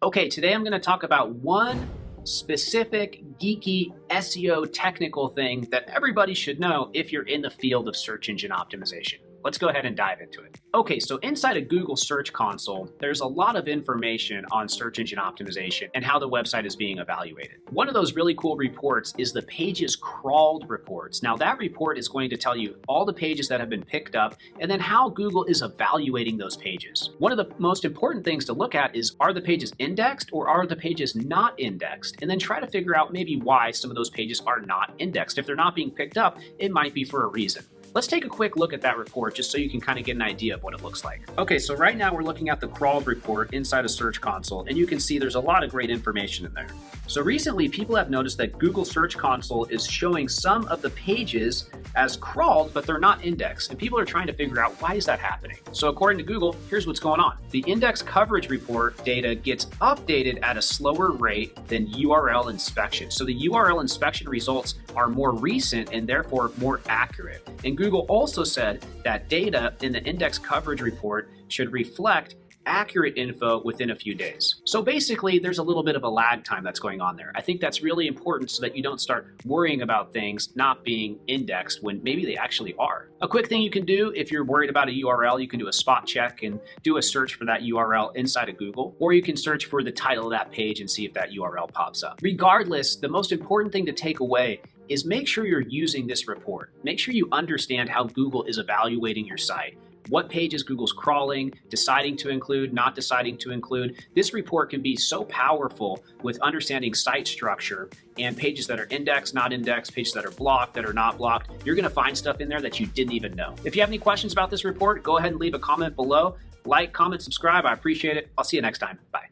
Okay, today I'm going to talk about one specific geeky SEO technical thing that everybody should know if you're in the field of search engine optimization. Let's go ahead and dive into it. Okay, so inside of Google Search Console, there's a lot of information on search engine optimization and how the website is being evaluated. One of those really cool reports is the pages crawled reports. Now that report is going to tell you all the pages that have been picked up and then how Google is evaluating those pages. One of the most important things to look at is, are the pages indexed or are the pages not indexed? And then try to figure out maybe why some of those pages are not indexed. If they're not being picked up, it might be for a reason. Let's take a quick look at that report just so you can kind of get an idea of what it looks like. Okay, so right now we're looking at the crawled report inside of Search Console, and you can see there's a lot of great information in there. So recently, people have noticed that Google Search Console is showing some of the pages as crawled, but they're not indexed, and people are trying to figure out why is that happening. So according to Google, here's what's going on. The index coverage report data gets updated at a slower rate than URL inspection. So the URL inspection results are more recent and therefore more accurate. And Google also said that data in the index coverage report should reflect accurate info within a few days. So basically, there's a little bit of a lag time that's going on there. I think that's really important so that you don't start worrying about things not being indexed when maybe they actually are. A quick thing you can do if you're worried about a URL, you can do a spot check and do a search for that URL inside of Google, or you can search for the title of that page and see if that URL pops up. Regardless, the most important thing to take away is make sure you're using this report. Make sure you understand how Google is evaluating your site. What pages Google's crawling, deciding to include, not deciding to include. This report can be so powerful with understanding site structure and pages that are indexed, not indexed, pages that are blocked, that are not blocked. You're gonna find stuff in there that you didn't even know. If you have any questions about this report, go ahead and leave a comment below. Like, comment, subscribe. I appreciate it. I'll see you next time. Bye.